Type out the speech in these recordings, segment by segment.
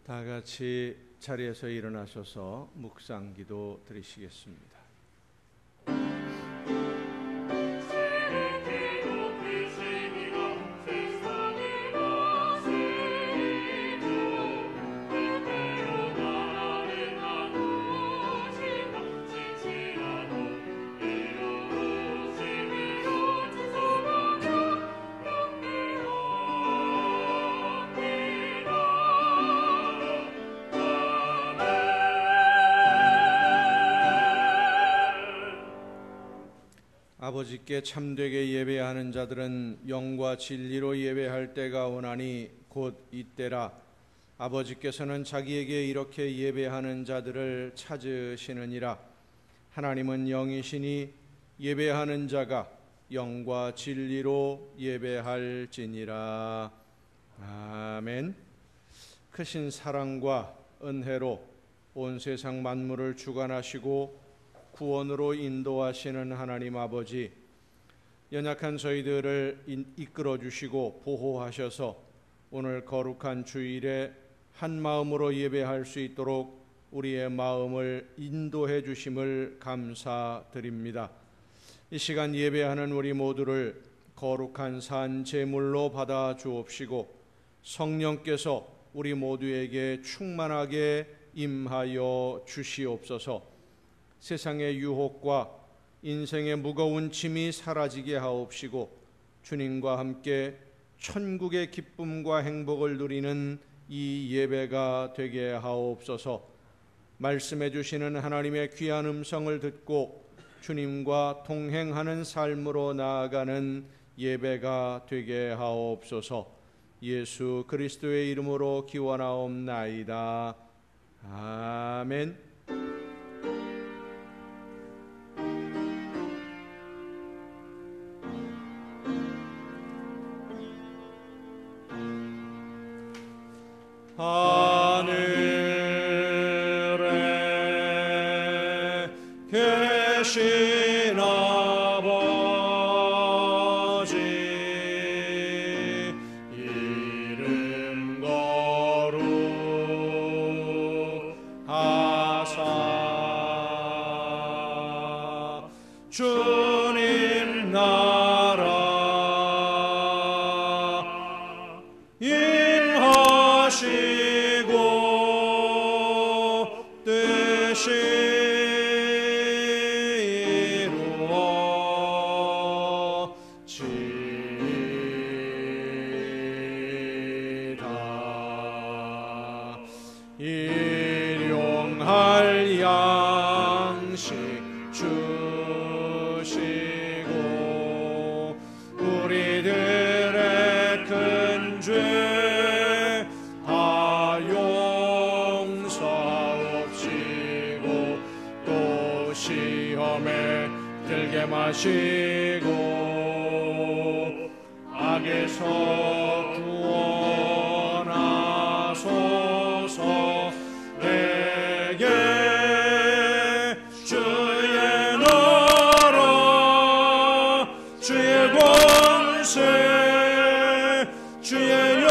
다 같이 자리에서 일어나셔서 묵상기도 드리시겠습니다. 아버지께 참되게 예배하는 자들은 영과 진리로 예배할 때가 오나니 곧 이때라. 아버지께서는 자기에게 이렇게 예배하는 자들을 찾으시느니라. 하나님은 영이시니 예배하는 자가 영과 진리로 예배할지니라. 아멘. 크신 사랑과 은혜로 온 세상 만물을 주관하시고 구원으로 인도하시는 하나님 아버지, 연약한 저희들을 이끌어 주시고 보호하셔서 오늘 거룩한 주일에 한 마음으로 예배할 수 있도록 우리의 마음을 인도해 주심을 감사드립니다. 이 시간 예배하는 우리 모두를 거룩한 산 제물로 받아 주옵시고 성령께서 우리 모두에게 충만하게 임하여 주시옵소서. 세상의 유혹과 인생의 무거운 짐이 사라지게 하옵시고 주님과 함께 천국의 기쁨과 행복을 누리는 이 예배가 되게 하옵소서. 말씀해 주시는 하나님의 귀한 음성을 듣고 주님과 동행하는 삶으로 나아가는 예배가 되게 하옵소서. 예수 그리스도의 이름으로 기원하옵나이다. 아멘. 하늘에 계신 아버지 이름 거룩하사 주님 나라 임하시 일용할 양식 주시고 우리들의 큰 죄 다 용서하옵시고 또 시험에 들게 마시고 악에서 구원하소서. 내게 주의 나라 주의 권세 주의 영광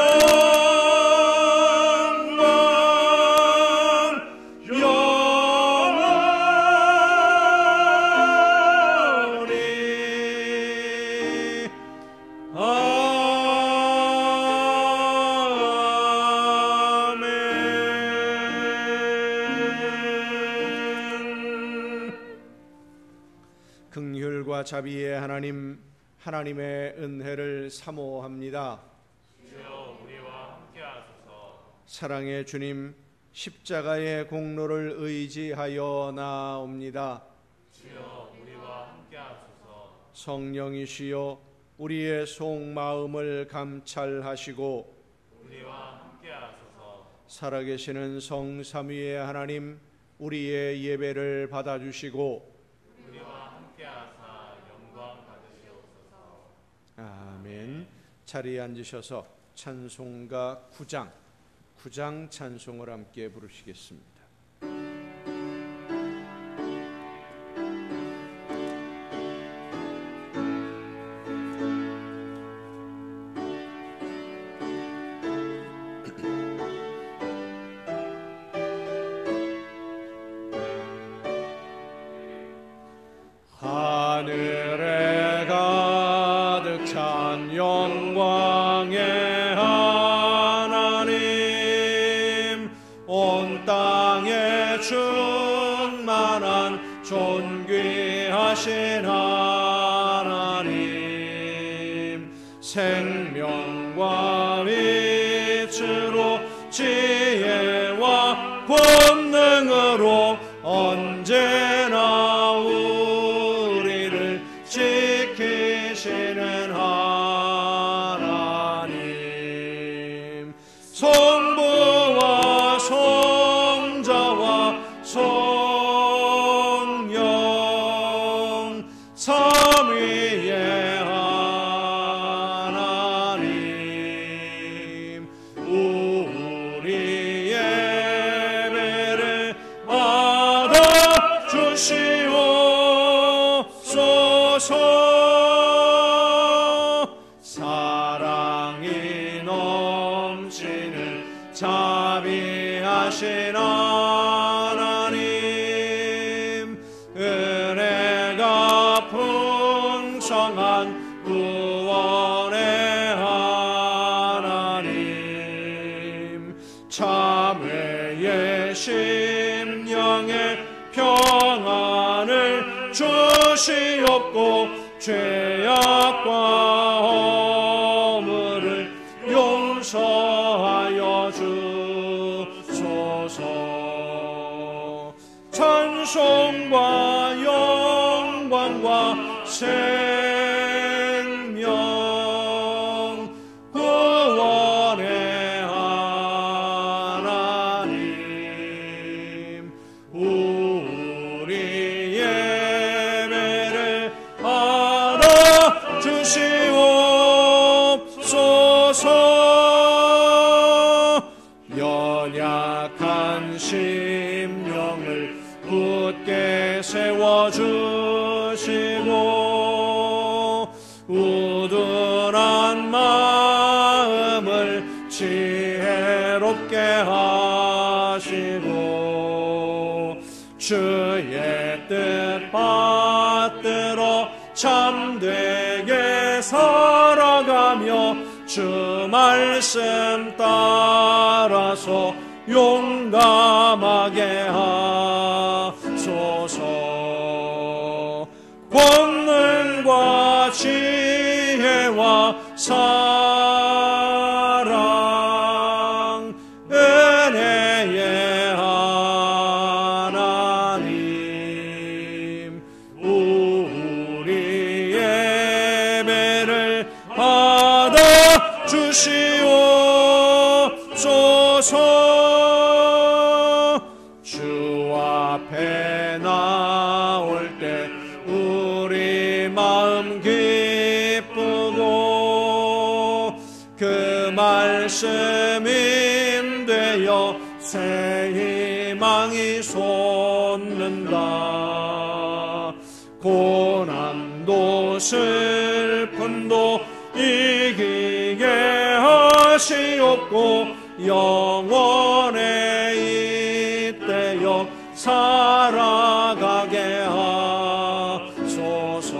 영원히 긍휼과 자비의 하나님, 하나님의 은혜를 사모합니다. 주여 우리와 함께 하소서. 사랑의 주님, 십자가의 공로를 의지하여 나옵니다. 주여 우리와 함께 하소서. 성령이시여 우리의 속마음을 감찰하시고 우리와 함께 하소서. 살아계시는 성삼위의 하나님, 우리의 예배를 받아주시고 우리와 함께 하사 영광 받으시옵소서. 아멘. 자리에 앉으셔서 찬송가 9장 찬송을 함께 부르시겠습니다. 존귀하신 하나님, 생명과 빛으로 지혜와 권능으로 언제나 우리를 지키시는 하나님, 성부와 성자와 성령 삼위의 하나님, 우리 예배를 받아주시옵소서. 사랑이 넘치는 자비하신 하나님, 은혜가 풍성한 구원의 하나님, 참회의 심령의 평안을 주시옵고 죄악과 허물을 용서하여 주소서. 찬송과 영광과 생명 구원의 하나님, 우리 예배를 받아주시옵소서. 연약한 심령을 굳게 세워주시고 우둔한 마음을 지혜롭게 하시고 주의 뜻 받들어 참되게 살아가며 주 말씀 따라서 용감하게 하소서. 권능과 지혜와 사랑 은혜의 하나님, 우리 예배를 받아주시옵소서. 주 앞에 나올 때 우리 마음 기쁘고 그 말씀 인되어 새 희망이 솟는다. 고난도 슬픔도 이기게 하시옵고 영원의 이때여 살아가게 하소서.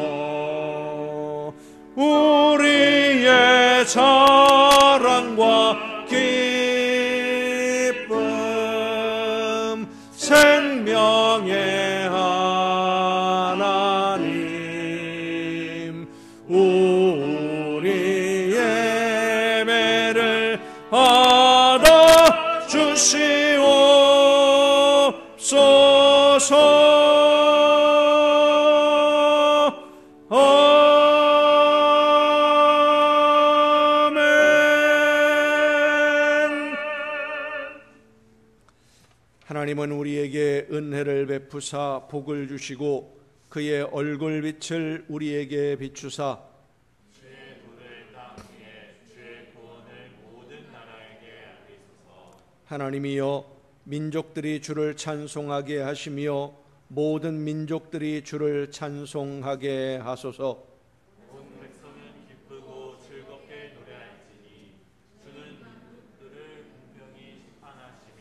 우리의 자랑과 기쁨 생명의 하나님, 우리 예배를 받아주시옵소서. 하나님은 우리에게 은혜를 베푸사 복을 주시고 그의 얼굴빛을 우리에게 비추사 주의 도를 땅 위에 주의 구원을 모든 나라에게 알리소서. 하나님이여 민족들이 주를 찬송하게 하시며 모든 민족들이 주를 찬송하게 하소서. 온 백성은 기쁘고 즐겁게 노래할지니 주는 민족들을 공평히 심판하시며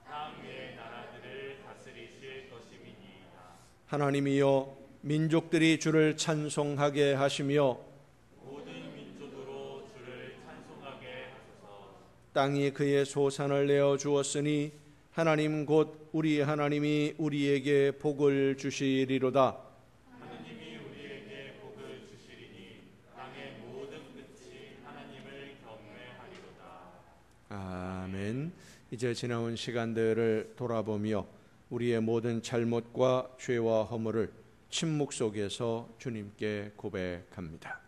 땅 위의 나라들을 다스리실 것임이니이다. 하나님이여 민족들이 주를 찬송하게 하시며 모든 민족으로 주를 찬송하게 하소서. 땅이 그의 소산을 내어 주었으니 하나님 곧 우리 하나님이 우리에게 복을 주시리로다. 하느님이 우리에게 복을 주시리니 땅의 모든 끝이 하나님을 경외하리로다. 아멘. 이제 지나온 시간들을 돌아보며 우리의 모든 잘못과 죄와 허물을 침묵 속에서 주님께 고백합니다.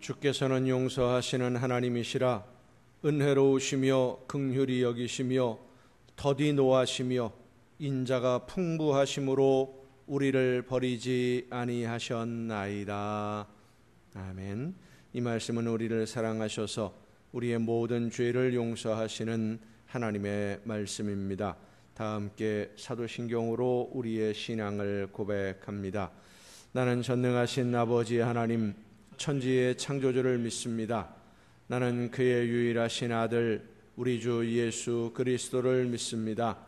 주께서는 용서하시는 하나님이시라. 은혜로우시며 긍휼히 여기시며 더디 노하시며 인자가 풍부하심으로 우리를 버리지 아니하셨나이다. 아멘. 이 말씀은 우리를 사랑하셔서 우리의 모든 죄를 용서하시는 하나님의 말씀입니다. 다 함께 사도신경으로 우리의 신앙을 고백합니다. 나는 전능하신 아버지 하나님 천지의 창조주를 믿습니다. 나는 그의 유일하신 아들 우리 주 예수 그리스도를 믿습니다.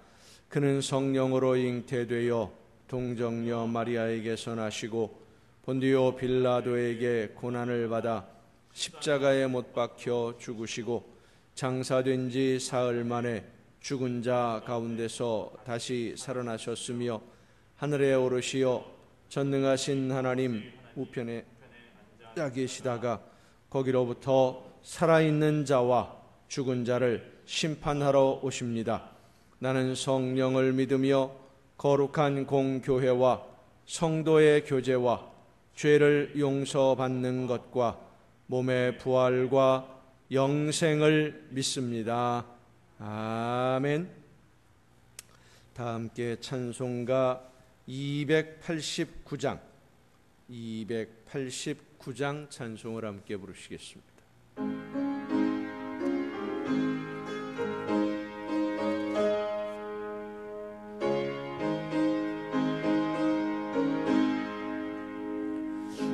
그는 성령으로 잉태되어 동정녀 마리아에게서 나시고 본디오 빌라도에게 고난을 받아 십자가에 못 박혀 죽으시고 장사된 지 사흘 만에 죽은 자 가운데서 다시 살아나셨으며 하늘에 오르시어 전능하신 하나님 우편에 앉아 계시다가 거기로부터 살아있는 자와 죽은 자를 심판하러 오십니다. 나는 성령을 믿으며 거룩한 공교회와 성도의 교제와 죄를 용서받는 것과 몸의 부활과 영생을 믿습니다. 아멘. 다 함께 찬송가 289장 찬송을 함께 부르시겠습니다.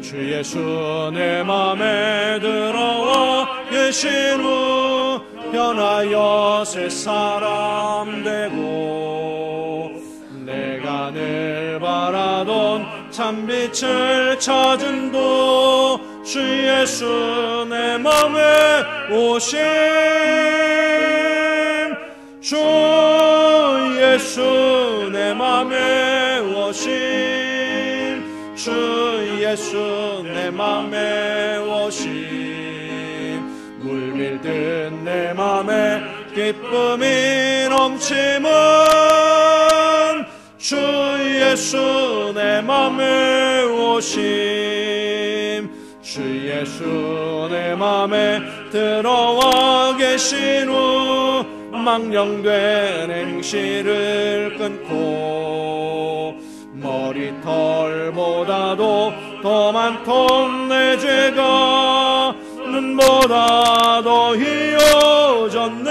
주 예수 내 맘에 들어와 계신 후 변하여 새 사람 되고 내가 늘 바라던 참빛을 찾은 도 주 예수 내 맘에 오심 주 예수 내 맘에 오심 주 예수 내 맘에 오심 물밀듯 내 맘에 기쁨이 넘침은 주 예수 내 맘에 오심 주 예수 내 맘에 들어와 계신 후 망령된 행실을 끊고 머리털보다도 더 많던 내 죄가 눈보다 더 희어졌네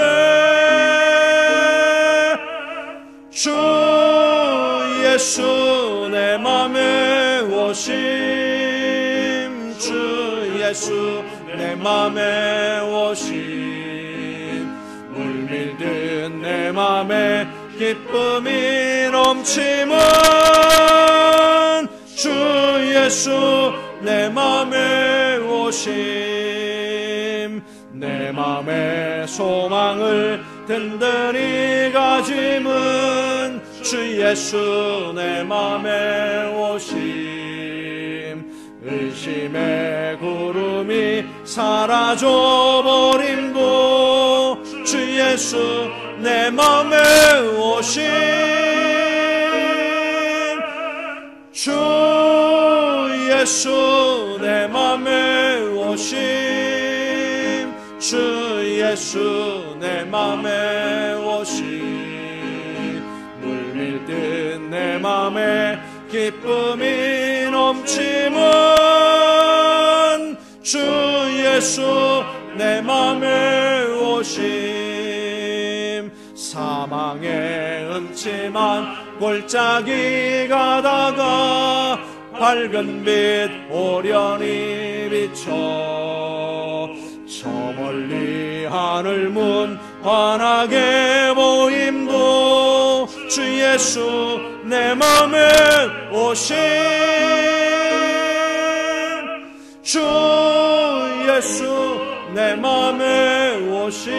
주 예수 내 맘에 오심 주 예수 내 맘에 오심 물밀듯 내 맘에 기쁨이 넘침은 주 예수 내 맘에 오심 내 맘의 소망을 든든히 가짐은 주 예수 내 맘에 오심. 의심의 구름이 사라져버림도 주 예수 내 맘에 오심. 주 예수 내 맘에 오심. 주 예수 내 맘에 오심. 물밀듯 내 맘에 기쁨이 넘치면 주 예수 내 맘에 오심. 사망의 음침한 골짜기 가다가 밝은 빛 오련히 비춰 저 멀리 하늘 문 환하게 보임도 주 예수 내 맘에 오심. 주 예수 내 맘에 오심.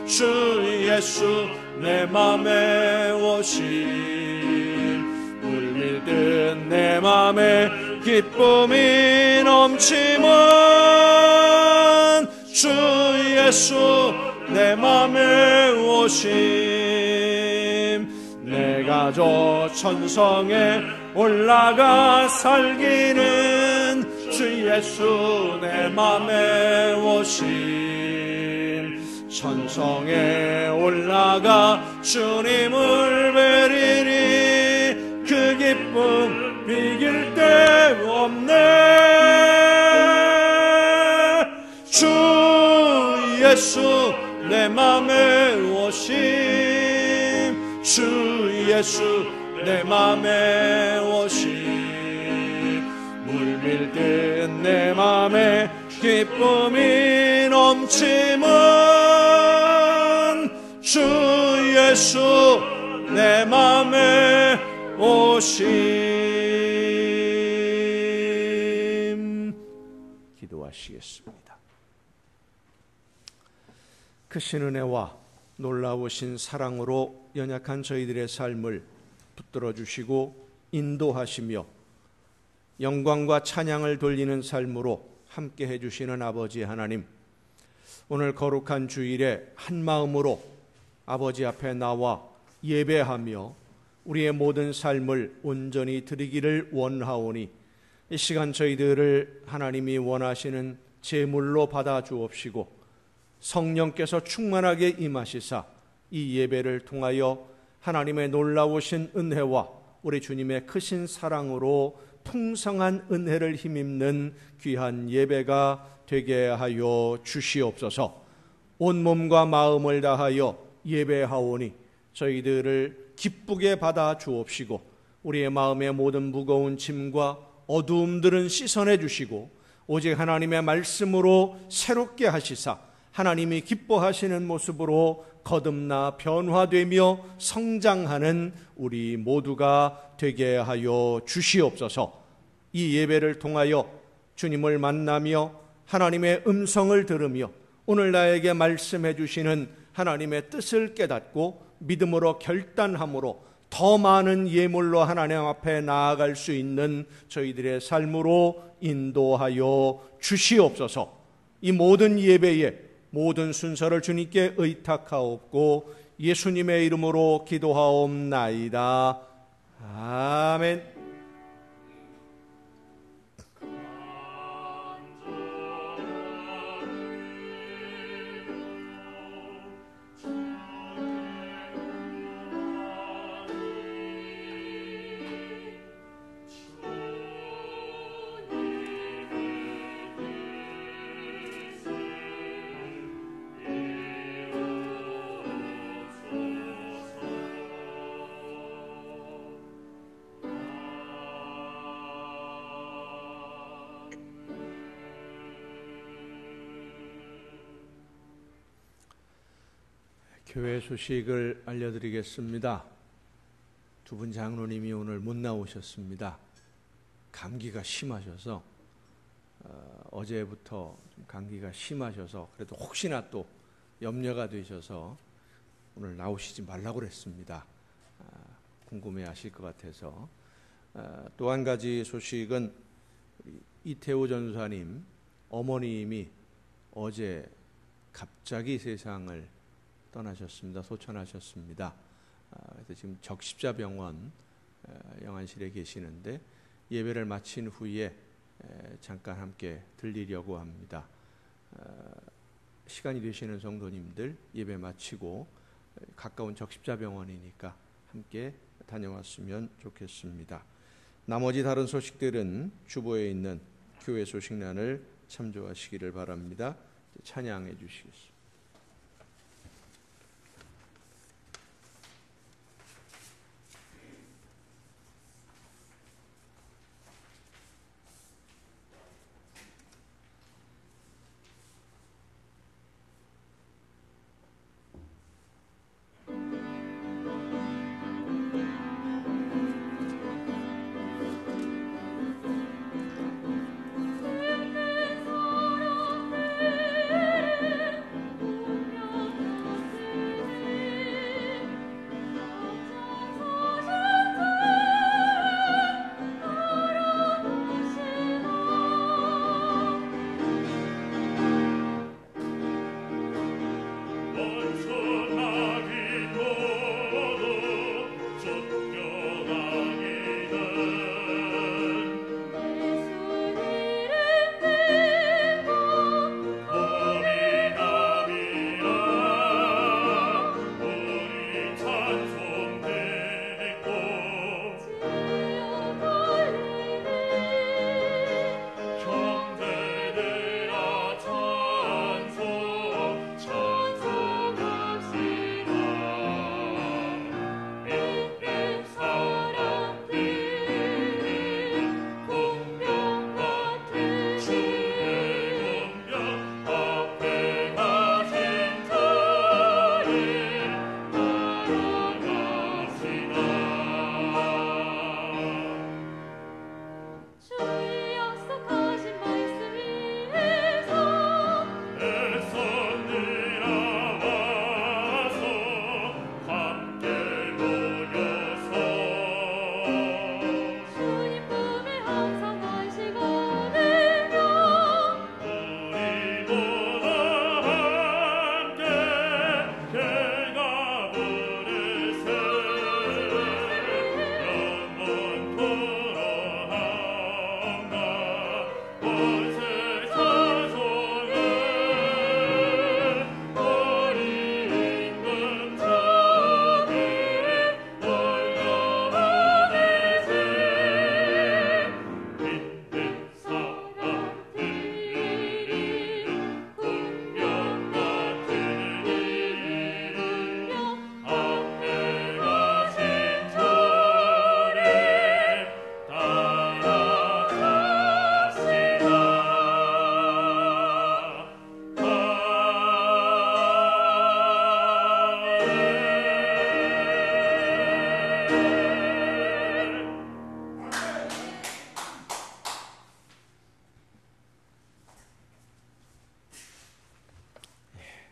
주 예수 내 맘에 오심. 물밀듯 내 맘에 기쁨이 넘치면 주 예수 내 맘에 오심. 내가 저 천성에 올라가 살기는 주 예수 내 맘에 오심. 천성에 올라가 주님을 뵈리니 그 기쁨 비길 데 없네. 주 예수 내 맘에 오심. 주 예수 내 맘에 오심. 물밀듯 내 맘에 기쁨이 넘치면 주 예수 내 맘에 오심. 기도하시겠습니다. 크신 은혜와 놀라우신 사랑으로 연약한 저희들의 삶을 붙들어 주시고 인도하시며 영광과 찬양을 돌리는 삶으로 함께 해주시는 아버지 하나님, 오늘 거룩한 주일에 한 마음으로 아버지 앞에 나와 예배하며 우리의 모든 삶을 온전히 드리기를 원하오니 이 시간 저희들을 하나님이 원하시는 제물로 받아 주옵시고 성령께서 충만하게 임하시사 이 예배를 통하여 하나님의 놀라우신 은혜와 우리 주님의 크신 사랑으로 풍성한 은혜를 힘입는 귀한 예배가 되게 하여 주시옵소서. 온몸과 마음을 다하여 예배하오니 저희들을 기쁘게 받아 주옵시고 우리의 마음의 모든 무거운 짐과 어두움들은 씻어내 주시고 오직 하나님의 말씀으로 새롭게 하시사 하나님이 기뻐하시는 모습으로 거듭나 변화되며 성장하는 우리 모두가 되게 하여 주시옵소서. 이 예배를 통하여 주님을 만나며 하나님의 음성을 들으며 오늘 나에게 말씀해 주시는 하나님의 뜻을 깨닫고 믿음으로 결단함으로 더 많은 예물로 하나님 앞에 나아갈 수 있는 저희들의 삶으로 인도하여 주시옵소서. 이 모든 예배에 모든 순서를 주님께 의탁하옵고 예수님의 이름으로 기도하옵나이다. 아멘. 교회 소식을 알려드리겠습니다. 두 분 장로님이 오늘 못 나오셨습니다. 감기가 심하셔서 어제부터 좀 감기가 심하셔서 그래도 혹시나 또 염려가 되셔서 오늘 나오시지 말라고 그랬습니다. 궁금해하실 것 같아서. 또 한 가지 소식은 우리 이태호 전사님 어머님이 어제 갑자기 세상을 떠나셨습니다. 소천하셨습니다. 그래서 지금 적십자병원 영안실에 계시는데 예배를 마친 후에 잠깐 함께 들리려고 합니다. 시간이 되시는 성도님들 예배 마치고 가까운 적십자병원이니까 함께 다녀왔으면 좋겠습니다. 나머지 다른 소식들은 주보에 있는 교회 소식란을 참조하시기를 바랍니다. 찬양해 주시겠습니다.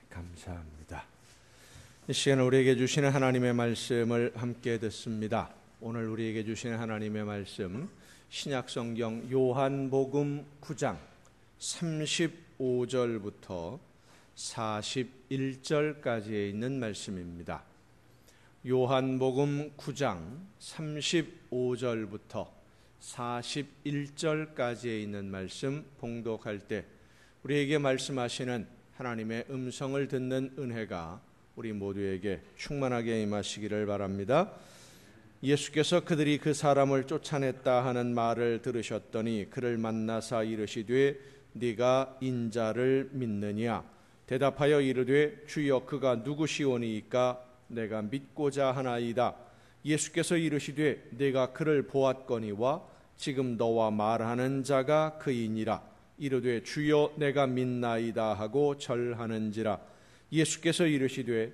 감사합니다. 이 시간 우리에게 주시는 하나님의 말씀을 함께 듣습니다. 오늘 우리에게 주시는 하나님의 말씀 신약성경 요한복음 9장 35절부터 41절까지에 있는 말씀입니다. 요한복음 9장 35절부터 41절까지에 있는 말씀 봉독할 때 우리에게 말씀하시는 하나님의 음성을 듣는 은혜가 우리 모두에게 충만하게 임하시기를 바랍니다. 예수께서 그들이 그 사람을 쫓아냈다 하는 말을 들으셨더니 그를 만나사 이르시되 네가 인자를 믿느냐? 대답하여 이르되 주여 그가 누구시오니이까? 내가 믿고자 하나이다. 예수께서 이르시되 내가 그를 보았거니와 지금 너와 말하는 자가 그이니라. 이르되 주여 내가 믿나이다 하고 절하는지라. 예수께서 이르시되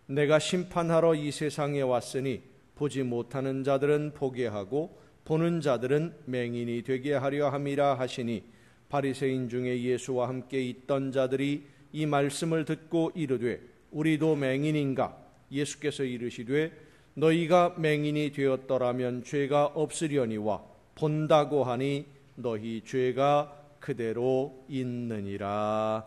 내가 심판하러 이 세상에 왔으니 보지 못하는 자들은 보게 하고 보는 자들은 맹인이 되게 하려 함이라 하시니 바리새인 중에 예수와 함께 있던 자들이 이 말씀을 듣고 이르되 우리도 맹인인가? 예수께서 이르시되 너희가 맹인이 되었더라면 죄가 없으려니와 본다고 하니 너희 죄가 그대로 있느니라.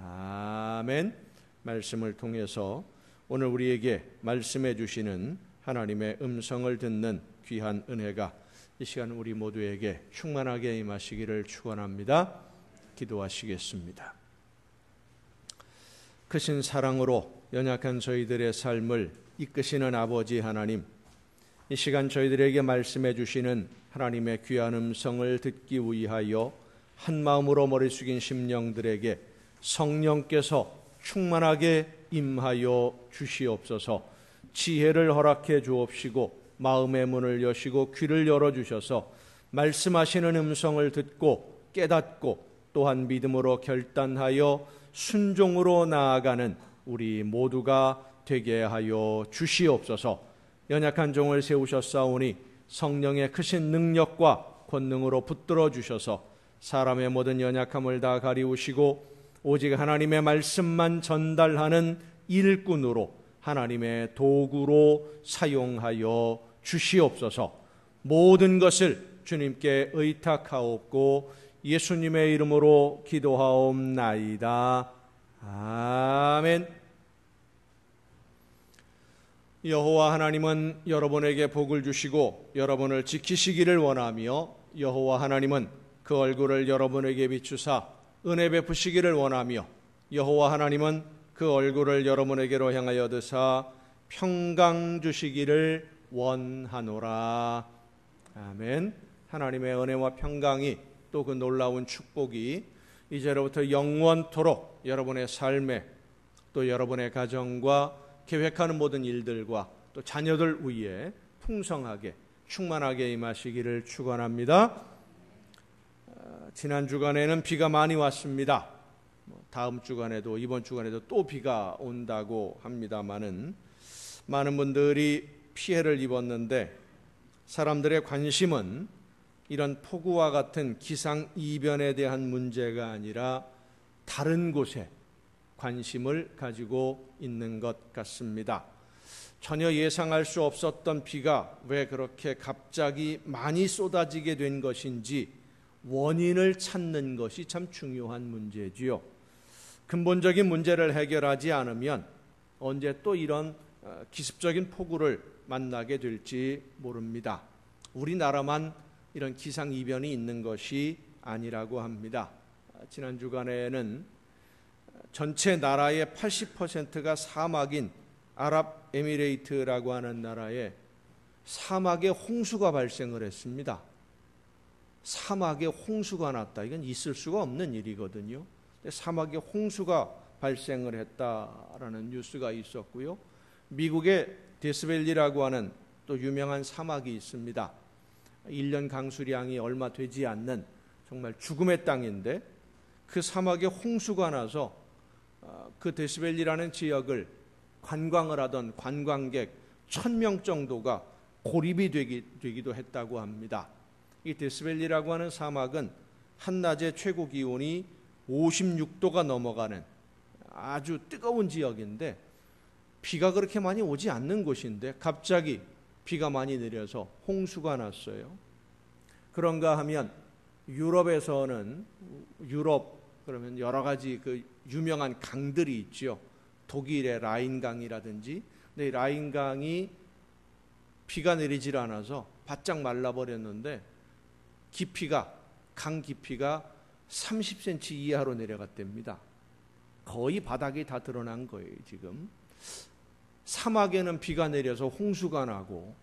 아멘. 말씀을 통해서 오늘 우리에게 말씀해 주시는 하나님의 음성을 듣는 귀한 은혜가 이 시간 우리 모두에게 충만하게 임하시기를 축원합니다. 기도하시겠습니다. 크신 사랑으로 연약한 저희들의 삶을 이끄시는 아버지 하나님, 이 시간 저희들에게 말씀해 주시는 하나님의 귀한 음성을 듣기 위하여 한 마음으로 머리 숙인 심령들에게 성령께서 충만하게 임하여 주시옵소서. 지혜를 허락해 주옵시고 마음의 문을 여시고 귀를 열어주셔서 말씀하시는 음성을 듣고 깨닫고 또한 믿음으로 결단하여 순종으로 나아가는 우리 모두가 되게 하여 주시옵소서. 연약한 종을 세우셨사오니 성령의 크신 능력과 권능으로 붙들어 주셔서 사람의 모든 연약함을 다 가리우시고 오직 하나님의 말씀만 전달하는 일꾼으로 하나님의 도구로 사용하여 주시옵소서. 모든 것을 주님께 의탁하옵고 예수님의 이름으로 기도하옵나이다. 아멘. 여호와 하나님은 여러분에게 복을 주시고 여러분을 지키시기를 원하며 여호와 하나님은 그 얼굴을 여러분에게 비추사 은혜 베푸시기를 원하며 여호와 하나님은 그 얼굴을 여러분에게로 향하여 드사 평강 주시기를 원하노라. 아멘. 하나님의 은혜와 평강이 또 그 놀라운 축복이 이제로부터 영원토록 여러분의 삶에 또 여러분의 가정과 계획하는 모든 일들과 또 자녀들 위에 풍성하게 충만하게 임하시기를 축원합니다. 지난 주간에는 비가 많이 왔습니다. 다음 주간에도 이번 주간에도 또 비가 온다고 합니다마는 많은 분들이 피해를 입었는데 사람들의 관심은 이런 폭우와 같은 기상이변에 대한 문제가 아니라 다른 곳에 관심을 가지고 있는 것 같습니다. 전혀 예상할 수 없었던 비가 왜 그렇게 갑자기 많이 쏟아지게 된 것인지 원인을 찾는 것이 참 중요한 문제지요. 근본적인 문제를 해결하지 않으면 언제 또 이런 기습적인 폭우를 만나게 될지 모릅니다. 우리나라만 이런 기상이변이 있는 것이 아니라고 합니다. 지난 주간에는 전체 나라의 80%가 사막인 아랍에미레이트라고 하는 나라에 사막에 홍수가 발생을 했습니다. 사막에 홍수가 났다. 이건 있을 수가 없는 일이거든요. 사막에 홍수가 발생을 했다라는 뉴스가 있었고요. 미국의 데스밸리라고 하는 또 유명한 사막이 있습니다. 1년 강수량이 얼마 되지 않는 정말 죽음의 땅인데 그 사막에 홍수가 나서 그 데스밸리라는 지역을 관광을 하던 관광객 1000명 정도가 고립이 되기도 했다고 합니다. 이 데스밸리라고 하는 사막은 한낮의 최고 기온이 56도가 넘어가는 아주 뜨거운 지역인데 비가 그렇게 많이 오지 않는 곳인데 갑자기 비가 많이 내려서 홍수가 났어요. 그런가 하면 유럽에서는 그러면 여러 가지 그 유명한 강들이 있죠. 독일의 라인강이라든지. 근데 이 라인강이 비가 내리질 않아서 바짝 말라버렸는데 강 깊이가 30cm 이하로 내려갔답니다. 거의 바닥이 다 드러난 거예요, 지금. 사막에는 비가 내려서 홍수가 나고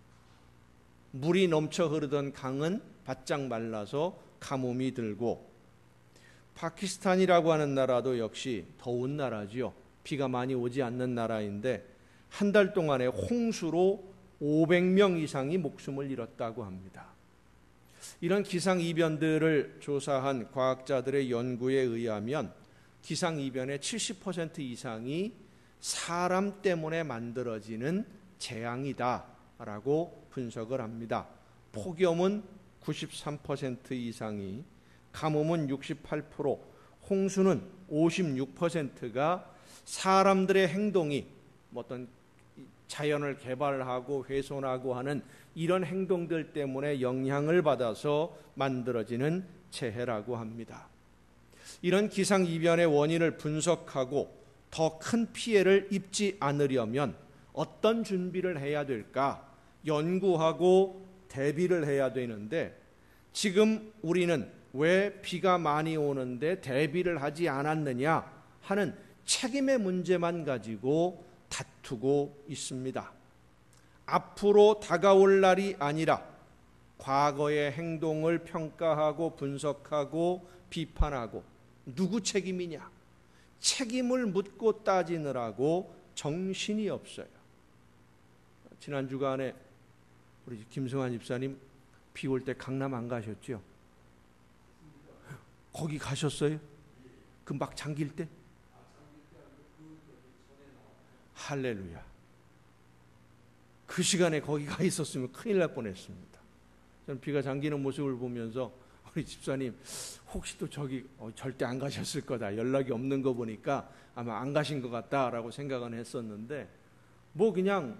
물이 넘쳐 흐르던 강은 바짝 말라서 가뭄이 들고 파키스탄이라고 하는 나라도 역시 더운 나라지요. 비가 많이 오지 않는 나라인데 한 달 동안에 홍수로 500명 이상이 목숨을 잃었다고 합니다. 이런 기상이변들을 조사한 과학자들의 연구에 의하면 기상이변의 70% 이상이 사람 때문에 만들어지는 재앙이다라고 분석을 합니다. 폭염은 93% 이상이 가뭄은 68%, 홍수는 56%가 사람들의 행동이 어떤 자연을 개발하고 훼손하고 하는 이런 행동들 때문에 영향을 받아서 만들어지는 재해라고 합니다. 이런 기상이변의 원인을 분석하고 더 큰 피해를 입지 않으려면 어떤 준비를 해야 될까 연구하고 대비를 해야 되는데, 지금 우리는 왜 비가 많이 오는데 대비를 하지 않았느냐 하는 책임의 문제만 가지고 다투고 있습니다. 앞으로 다가올 날이 아니라 과거의 행동을 평가하고 분석하고 비판하고 누구 책임이냐, 책임을 묻고 따지느라고 정신이 없어요. 지난 주간에 우리 김승환 집사님 비 올 때 강남 안 가셨죠? 거기 가셨어요? 그 막 잠길 때? 할렐루야. 그 시간에 거기 가 있었으면 큰일 날 뻔했습니다. 저는 비가 잠기는 모습을 보면서 우리 집사님 혹시 또 저기 절대 안 가셨을 거다, 연락이 없는 거 보니까 아마 안 가신 것 같다라고 생각은 했었는데 뭐 그냥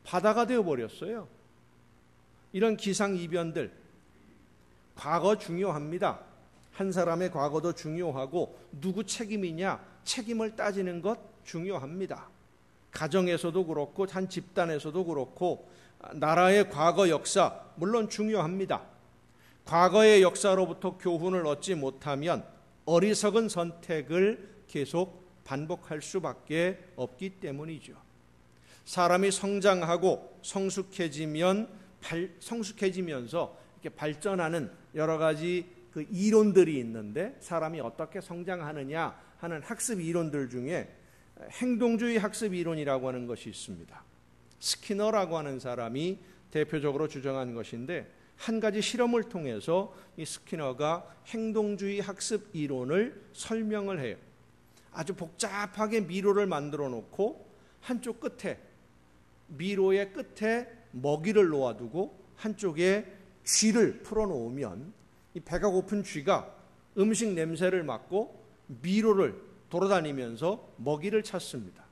바다가 되어버렸어요. 이런 기상이변들, 과거 중요합니다. 한 사람의 과거도 중요하고 누구 책임이냐, 책임을 따지는 것 중요합니다. 가정에서도 그렇고 한 집단에서도 그렇고 나라의 과거 역사 물론 중요합니다. 과거의 역사로부터 교훈을 얻지 못하면 어리석은 선택을 계속 반복할 수밖에 없기 때문이죠. 사람이 성장하고 성숙해지면서 이렇게 발전하는 여러 가지 그 이론들이 있는데, 사람이 어떻게 성장하느냐 하는 학습 이론들 중에 행동주의 학습 이론이라고 하는 것이 있습니다. 스키너라고 하는 사람이 대표적으로 주장한 것인데, 한 가지 실험을 통해서 이 스키너가 행동주의 학습 이론을 설명을 해요. 아주 복잡하게 미로를 만들어 놓고 한쪽 끝에, 미로의 끝에 먹이를 놓아두고 한쪽에 쥐를 풀어놓으면 이 배가 고픈 쥐가 음식 냄새를 맡고 미로를 돌아다니면서 먹이를 찾습니다.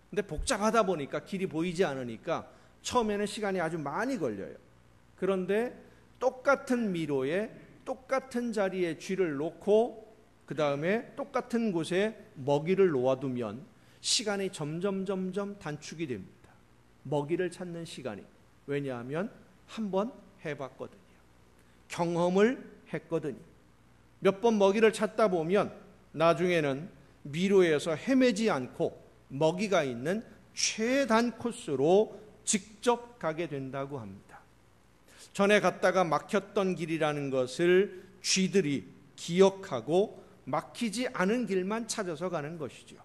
근데 복잡하다 보니까 길이 보이지 않으니까 처음에는 시간이 아주 많이 걸려요. 그런데 똑같은 미로에 똑같은 자리에 쥐를 놓고 그 다음에 똑같은 곳에 먹이를 놓아두면 시간이 점점 단축이 됩니다. 먹이를 찾는 시간이. 왜냐하면 한번 해봤거든요. 경험을 했거든요. 몇 번 먹이를 찾다 보면 나중에는 미로에서 헤매지 않고 먹이가 있는 최단 코스로 직접 가게 된다고 합니다. 전에 갔다가 막혔던 길이라는 것을 쥐들이 기억하고 막히지 않은 길만 찾아서 가는 것이죠.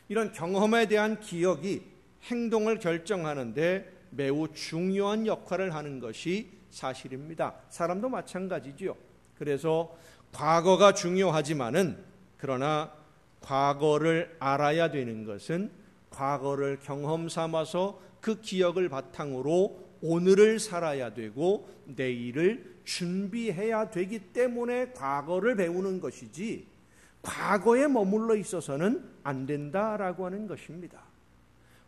이런 경험에 대한 기억이 행동을 결정하는데 매우 중요한 역할을 하는 것이 사실입니다. 사람도 마찬가지죠. 그래서 과거가 중요하지만은, 그러나 과거를 알아야 되는 것은 과거를 경험 삼아서 그 기억을 바탕으로 오늘을 살아야 되고 내일을 준비해야 되기 때문에 과거를 배우는 것이지, 과거에 머물러 있어서는 안 된다라고 하는 것입니다.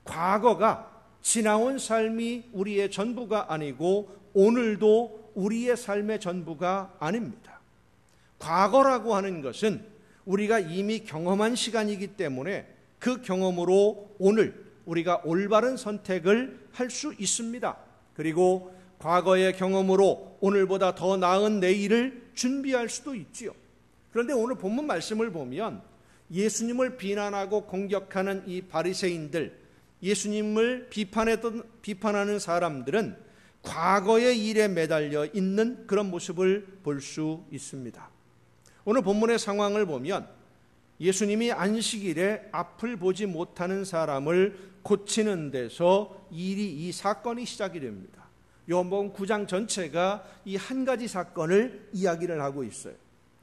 과거가 지나온 삶이 우리의 전부가 아니고 오늘도 우리의 삶의 전부가 아닙니다. 과거라고 하는 것은 우리가 이미 경험한 시간이기 때문에 그 경험으로 오늘 우리가 올바른 선택을 할 수 있습니다. 그리고 과거의 경험으로 오늘보다 더 나은 내일을 준비할 수도 있지요. 그런데 오늘 본문 말씀을 보면 예수님을 비난하고 공격하는 이 바리새인들, 예수님을 비판하는 사람들은 과거의 일에 매달려 있는 그런 모습을 볼 수 있습니다. 오늘 본문의 상황을 보면 예수님이 안식일에 앞을 보지 못하는 사람을 고치는 데서 이 사건이 시작이 됩니다. 요한복음 9장 전체가 이 한 가지 사건을 이야기를 하고 있어요.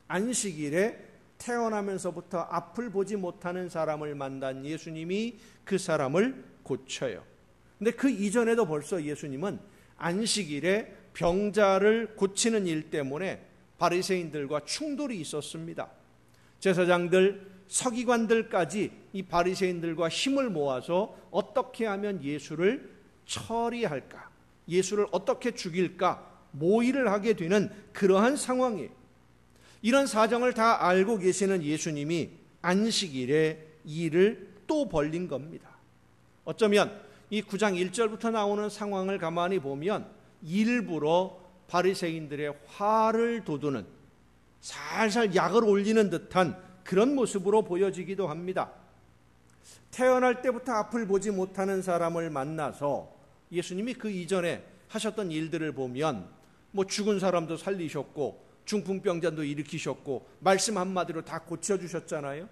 안식일에 태어나면서부터 앞을 보지 못하는 사람을 만난 예수님이 그 사람을 고쳐요. 근데 그 이전에도 벌써 예수님은 안식일에 병자를 고치는 일 때문에 바리새인들과 충돌이 있었습니다. 제사장들, 서기관들까지 이 바리새인들과 힘을 모아서 어떻게 하면 예수를 처리할까, 예수를 어떻게 죽일까 모의를 하게 되는 그러한 상황이에요. 이런 사정을 다 알고 계시는 예수님이 안식일에 이 일을 또 벌린 겁니다. 어쩌면 이 9장 1절부터 나오는 상황을 가만히 보면 일부러 바리새인들의 화를 돋우는, 살살 약을 올리는 듯한 그런 모습으로 보여지기도 합니다. 태어날 때부터 앞을 보지 못하는 사람을 만나서 예수님이 그 이전에 하셨던 일들을 보면 죽은 사람도 살리셨고 중풍병자도 일으키셨고 말씀 한마디로 다 고쳐주셨잖아요.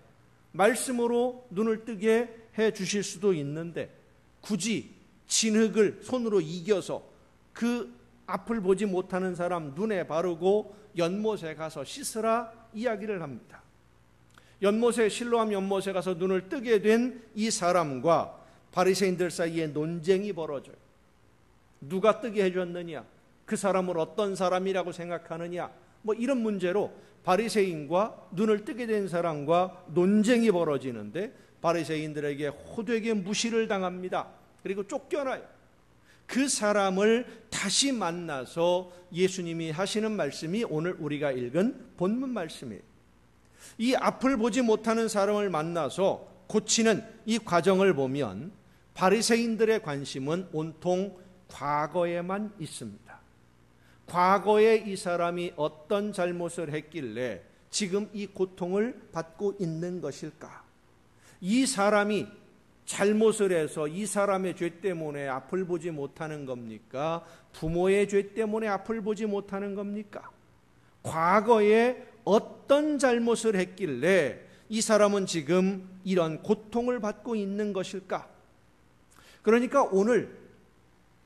말씀으로 눈을 뜨게 해 주실 수도 있는데 굳이 진흙을 손으로 이겨서 그 앞을 보지 못하는 사람 눈에 바르고 연못에 가서 씻으라 이야기를 합니다. 연못에, 실로암 연못에 가서 눈을 뜨게 된 이 사람과 바리새인들 사이에 논쟁이 벌어져요. 누가 뜨게 해줬느냐, 그 사람을 어떤 사람이라고 생각하느냐, 이런 문제로 바리새인과 눈을 뜨게 된 사람과 논쟁이 벌어지는데 바리새인들에게 호되게 무시를 당합니다. 그리고 쫓겨나요. 그 사람을 다시 만나서 예수님이 하시는 말씀이 오늘 우리가 읽은 본문 말씀이에요. 이 앞을 보지 못하는 사람을 만나서 고치는 이 과정을 보면 바리새인들의 관심은 온통 과거에만 있습니다. 과거에 이 사람이 어떤 잘못을 했길래 지금 이 고통을 받고 있는 것일까? 이 사람이 잘못을 해서 이 사람의 죄 때문에 앞을 보지 못하는 겁니까? 부모의 죄 때문에 앞을 보지 못하는 겁니까? 과거에 어떤 잘못을 했길래 이 사람은 지금 이런 고통을 받고 있는 것일까? 그러니까 오늘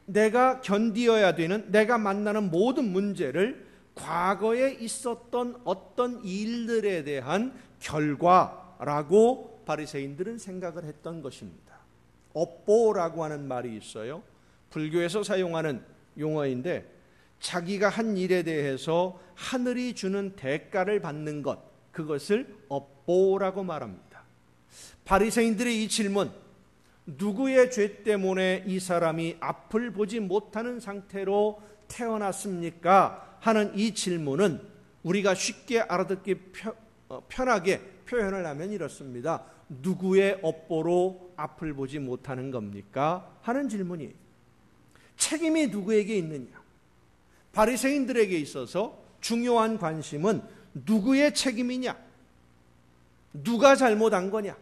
내가 견디어야 되는, 내가 만나는 모든 문제를 과거에 있었던 어떤 일들에 대한 결과라고 바리새인들은 생각을 했던 것입니다. 업보라고 하는 말이 있어요. 불교에서 사용하는 용어인데 자기가 한 일에 대해서 하늘이 주는 대가를 받는 것, 그것을 업보라고 말합니다. 바리새인들의 이 질문, 누구의 죄 때문에 이 사람이 앞을 보지 못하는 상태로 태어났습니까? 하는 이 질문은 우리가 쉽게 알아듣기 편하게 표현을 하면 이렇습니다. 누구의 업보로 앞을 보지 못하는 겁니까? 하는 질문이에요. 책임이 누구에게 있느냐? 바리새인들에게 있어서 중요한 관심은 누구의 책임이냐? 누가 잘못한 거냐?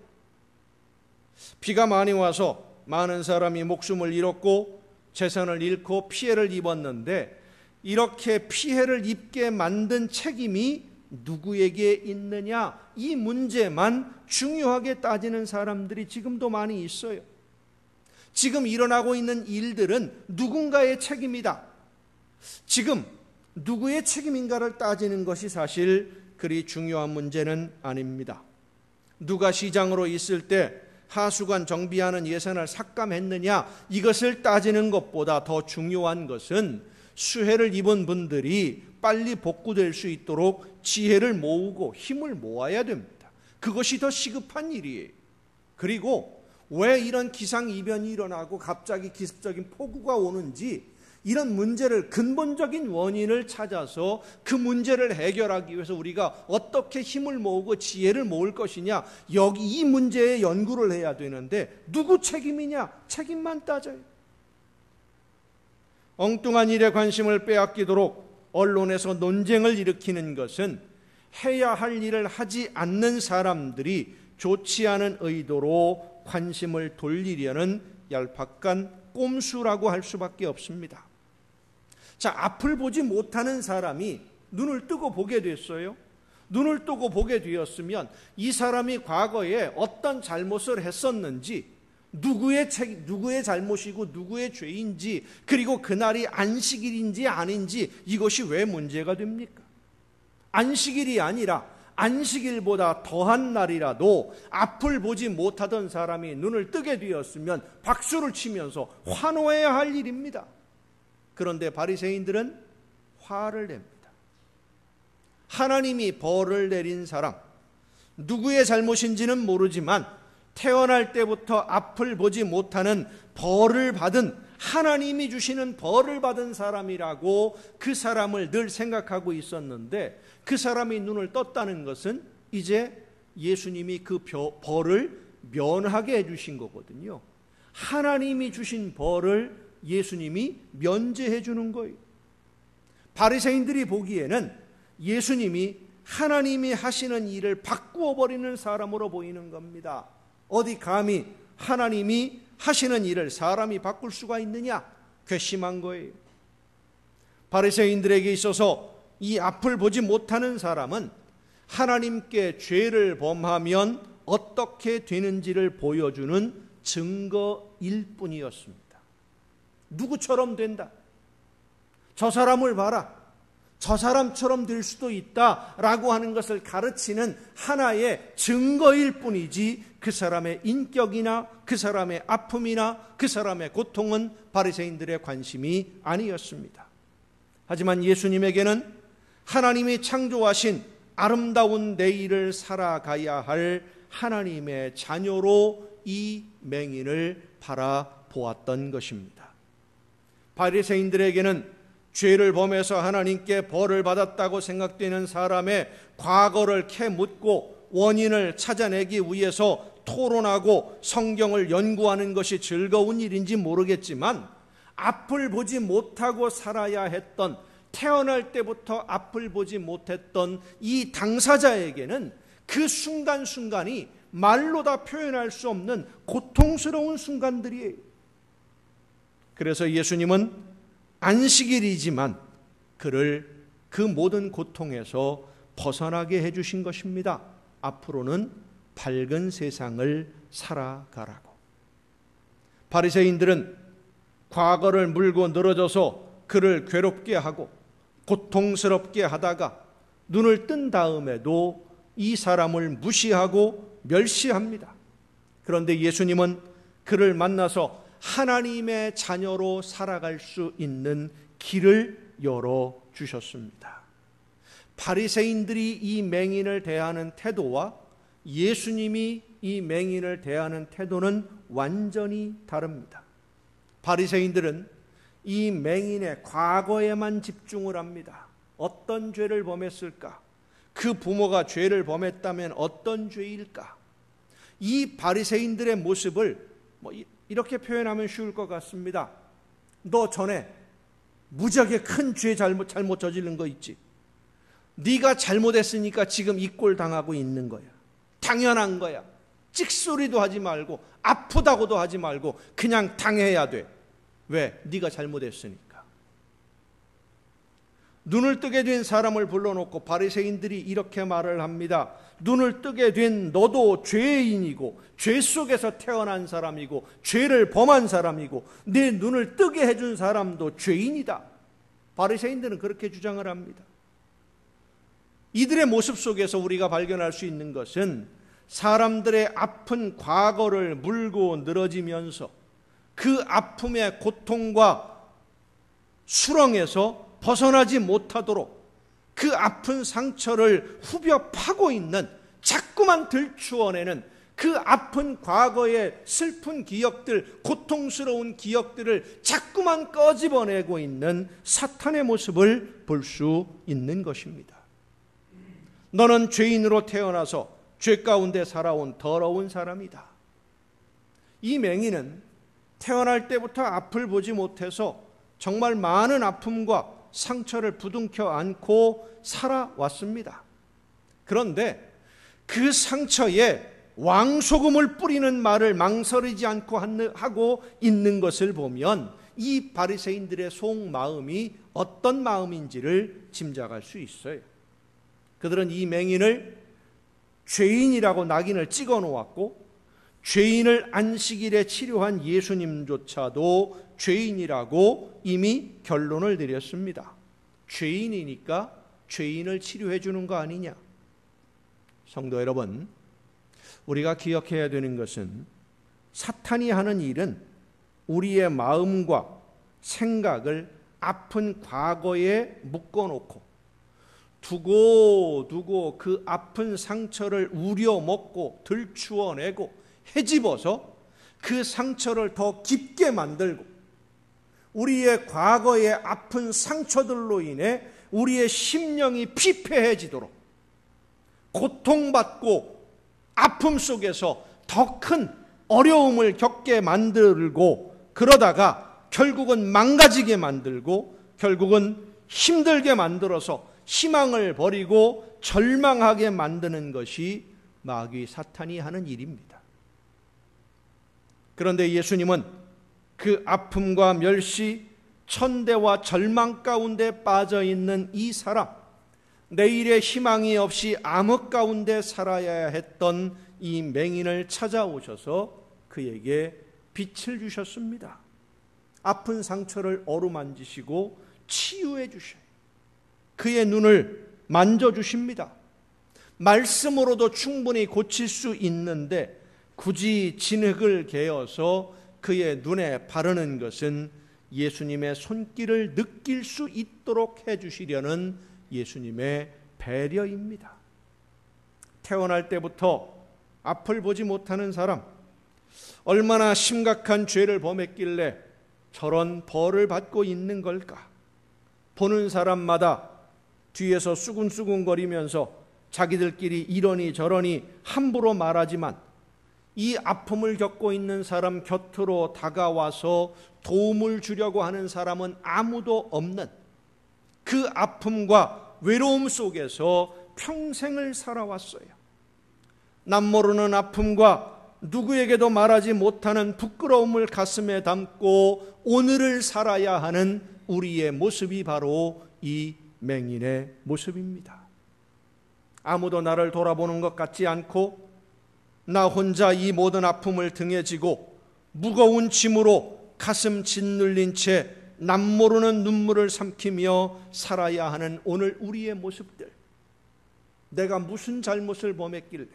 비가 많이 와서 많은 사람이 목숨을 잃었고 재산을 잃고 피해를 입었는데 이렇게 피해를 입게 만든 책임이 누구에게 있느냐? 이 문제만 중요하게 따지는 사람들이 지금도 많이 있어요. 지금 일어나고 있는 일들은 누군가의 책임이다. 지금 누구의 책임인가를 따지는 것이 사실 그리 중요한 문제는 아닙니다. 누가 시장으로 있을 때 하수관 정비하는 예산을 삭감했느냐, 이것을 따지는 것보다 더 중요한 것은 수해를 입은 분들이 빨리 복구될 수 있도록 지혜를 모으고 힘을 모아야 됩니다. 그것이 더 시급한 일이에요. 그리고 왜 이런 기상이변이 일어나고 갑자기 기습적인 폭우가 오는지 이런 문제를, 근본적인 원인을 찾아서 그 문제를 해결하기 위해서 우리가 어떻게 힘을 모으고 지혜를 모을 것이냐, 여기 이 문제에 연구를 해야 되는데 누구 책임이냐? 책임만 따져요. 엉뚱한 일에 관심을 빼앗기도록 언론에서 논쟁을 일으키는 것은 해야 할 일을 하지 않는 사람들이 좋지 않은 의도로 관심을 돌리려는 얄팍한 꼼수라고 할 수밖에 없습니다. 자, 앞을 보지 못하는 사람이 눈을 뜨고 보게 됐어요. 눈을 뜨고 보게 되었으면 이 사람이 과거에 어떤 잘못을 했었는지, 누구의 잘못이고 누구의 죄인지, 그리고 그날이 안식일인지 아닌지, 이것이 왜 문제가 됩니까? 안식일이 아니라 안식일보다 더한 날이라도 앞을 보지 못하던 사람이 눈을 뜨게 되었으면 박수를 치면서 환호해야 할 일입니다. 그런데 바리새인들은 화를 냅니다. 하나님이 벌을 내린 사람, 누구의 잘못인지는 모르지만 태어날 때부터 앞을 보지 못하는 벌을 받은, 하나님이 주시는 벌을 받은 사람이라고 그 사람을 늘 생각하고 있었는데, 그 사람이 눈을 떴다는 것은 이제 예수님이 그 벌을 면하게 해주신 거거든요. 하나님이 주신 벌을 예수님이 면제해 주는 거예요. 바리새인들이 보기에는 예수님이 하나님이 하시는 일을 바꾸어 버리는 사람으로 보이는 겁니다. 어디 감히 하나님이 하시는 일을 사람이 바꿀 수가 있느냐? 괘씸한 거예요. 바리새인들에게 있어서 이 앞을 보지 못하는 사람은 하나님께 죄를 범하면 어떻게 되는지를 보여주는 증거일 뿐이었습니다. 누구처럼 된다, 저 사람을 봐라, 저 사람처럼 될 수도 있다라고 하는 것을 가르치는 하나의 증거일 뿐이지, 그 사람의 인격이나 그 사람의 아픔이나 그 사람의 고통은 바리새인들의 관심이 아니었습니다. 하지만 예수님에게는 하나님이 창조하신 아름다운 내일을 살아가야 할 하나님의 자녀로 이 맹인을 바라보았던 것입니다. 바리새인들에게는 죄를 범해서 하나님께 벌을 받았다고 생각되는 사람의 과거를 캐묻고 원인을 찾아내기 위해서 토론하고 성경을 연구하는 것이 즐거운 일인지 모르겠지만, 앞을 보지 못하고 살아야 했던, 태어날 때부터 앞을 보지 못했던 이 당사자에게는 그 순간순간이 말로 다 표현할 수 없는 고통스러운 순간들이에요. 그래서 예수님은 안식일이지만 그를 그 모든 고통에서 벗어나게 해주신 것입니다. 앞으로는 밝은 세상을 살아가라고. 바리새인들은 과거를 물고 늘어져서 그를 괴롭게 하고 고통스럽게 하다가 눈을 뜬 다음에도 이 사람을 무시하고 멸시합니다. 그런데 예수님은 그를 만나서 하나님의 자녀로 살아갈 수 있는 길을 열어주셨습니다. 바리새인들이 이 맹인을 대하는 태도와 예수님이 이 맹인을 대하는 태도는 완전히 다릅니다. 바리새인들은 이 맹인의 과거에만 집중을 합니다. 어떤 죄를 범했을까? 그 부모가 죄를 범했다면 어떤 죄일까? 이 바리새인들의 모습을 이렇게 표현하면 쉬울 것 같습니다. 너 전에 무지하게 큰 죄 잘못 저지른 거 있지? 네가 잘못했으니까 지금 이 꼴 당하고 있는 거야. 당연한 거야. 찍소리도 하지 말고 아프다고도 하지 말고 그냥 당해야 돼. 왜? 네가 잘못했으니까. 눈을 뜨게 된 사람을 불러놓고 바리새인들이 이렇게 말을 합니다. 눈을 뜨게 된 너도 죄인이고 죄 속에서 태어난 사람이고 죄를 범한 사람이고 내 눈을 뜨게 해준 사람도 죄인이다. 바리새인들은 그렇게 주장을 합니다. 이들의 모습 속에서 우리가 발견할 수 있는 것은 사람들의 아픈 과거를 물고 늘어지면서 그 아픔의 고통과 수렁에서 벗어나지 못하도록 그 아픈 상처를 후벼 파고 있는, 자꾸만 들추어내는 그 아픈 과거의 슬픈 기억들, 고통스러운 기억들을 자꾸만 꺼집어내고 있는 사탄의 모습을 볼 수 있는 것입니다. 너는 죄인으로 태어나서 죄 가운데 살아온 더러운 사람이다. 이 맹인은 태어날 때부터 앞을 보지 못해서 정말 많은 아픔과 상처를 부둥켜 안고 살아왔습니다. 그런데 그 상처에 왕소금을 뿌리는 말을 망설이지 않고 하고 있는 것을 보면 이 바리새인들의 속마음이 어떤 마음인지를 짐작할 수 있어요. 그들은 이 맹인을 죄인이라고 낙인을 찍어 놓았고, 죄인을 안식일에 치료한 예수님조차도 죄인이라고 이미 결론을 내렸습니다. 죄인이니까 죄인을 치료해 주는 거 아니냐. 성도 여러분, 우리가 기억해야 되는 것은 사탄이 하는 일은 우리의 마음과 생각을 아픈 과거에 묶어놓고 두고 그 아픈 상처를 우려먹고 들추어내고 헤집어서 그 상처를 더 깊게 만들고 우리의 과거의 아픈 상처들로 인해 우리의 심령이 피폐해지도록 고통받고 아픔 속에서 더 큰 어려움을 겪게 만들고 그러다가 결국은 망가지게 만들고 결국은 힘들게 만들어서 희망을 버리고 절망하게 만드는 것이 마귀 사탄이 하는 일입니다. 그런데 예수님은 그 아픔과 멸시, 천대와 절망 가운데 빠져있는 이 사람, 내일의 희망이 없이 암흑 가운데 살아야 했던 이 맹인을 찾아오셔서 그에게 빛을 주셨습니다. 아픈 상처를 어루만지시고 치유해 주셔요. 그의 눈을 만져주십니다. 말씀으로도 충분히 고칠 수 있는데 굳이 진흙을 개어서 그의 눈에 바르는 것은 예수님의 손길을 느낄 수 있도록 해주시려는 예수님의 배려입니다. 태어날 때부터 앞을 보지 못하는 사람, 얼마나 심각한 죄를 범했길래 저런 벌을 받고 있는 걸까? 보는 사람마다 뒤에서 수군수군거리면서 자기들끼리 이러니 저러니 함부로 말하지만 이 아픔을 겪고 있는 사람 곁으로 다가와서 도움을 주려고 하는 사람은 아무도 없는 그 아픔과 외로움 속에서 평생을 살아왔어요. 남모르는 아픔과 누구에게도 말하지 못하는 부끄러움을 가슴에 담고 오늘을 살아야 하는 우리의 모습이 바로 이 맹인의 모습입니다. 아무도 나를 돌아보는 것 같지 않고 나 혼자 이 모든 아픔을 등에 지고 무거운 짐으로 가슴 짓눌린 채 남모르는 눈물을 삼키며 살아야 하는 오늘 우리의 모습들, 내가 무슨 잘못을 범했길래,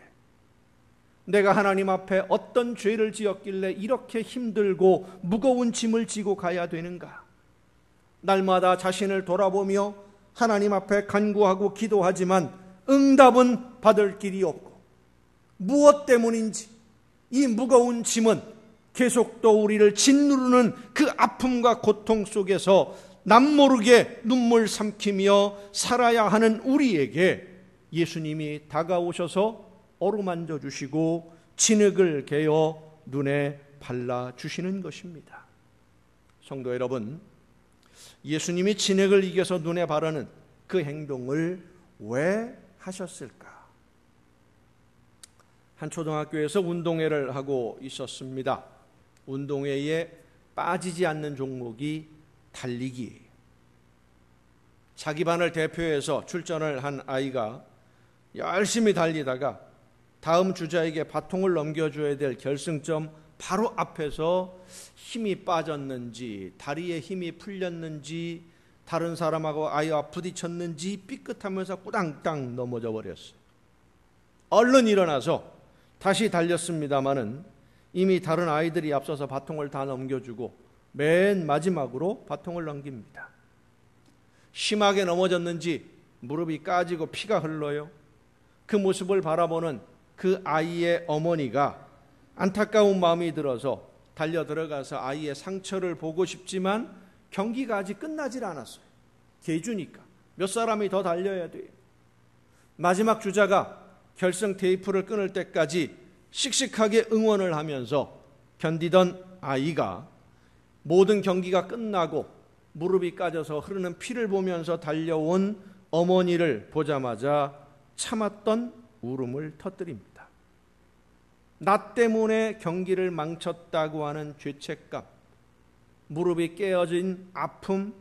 내가 하나님 앞에 어떤 죄를 지었길래 이렇게 힘들고 무거운 짐을 지고 가야 되는가? 날마다 자신을 돌아보며 하나님 앞에 간구하고 기도하지만 응답은 받을 길이 없고 무엇 때문인지 이 무거운 짐은 계속 또 우리를 짓누르는 그 아픔과 고통 속에서 남모르게 눈물 삼키며 살아야 하는 우리에게 예수님이 다가오셔서 어루만져 주시고 진흙을 개어 눈에 발라주시는 것입니다. 성도 여러분, 예수님이 진흙을 이겨서 눈에 바르는 그 행동을 왜 하셨을까? 한 초등학교에서 운동회를 하고 있었습니다. 운동회에 빠지지 않는 종목이 달리기예요. 자기 반을 대표해서 출전을 한 아이가 열심히 달리다가 다음 주자에게 바통을 넘겨줘야 될 결승점 바로 앞에서 힘이 빠졌는지 다리에 힘이 풀렸는지 다른 사람하고 아이와 부딪혔는지 삐끗하면서 꾸당땅 넘어져 버렸어요. 얼른 일어나서 다시 달렸습니다마는 이미 다른 아이들이 앞서서 바통을 다 넘겨주고 맨 마지막으로 바통을 넘깁니다. 심하게 넘어졌는지 무릎이 까지고 피가 흘러요. 그 모습을 바라보는 그 아이의 어머니가 안타까운 마음이 들어서 달려 들어가서 아이의 상처를 보고 싶지만 경기가 아직 끝나질 않았어요. 계주니까 몇 사람이 더 달려야 돼요. 마지막 주자가 결승 테이프를 끊을 때까지 씩씩하게 응원을 하면서 견디던 아이가 모든 경기가 끝나고 무릎이 까져서 흐르는 피를 보면서 달려온 어머니를 보자마자 참았던 울음을 터뜨립니다. 나 때문에 경기를 망쳤다고 하는 죄책감, 무릎이 깨어진 아픔,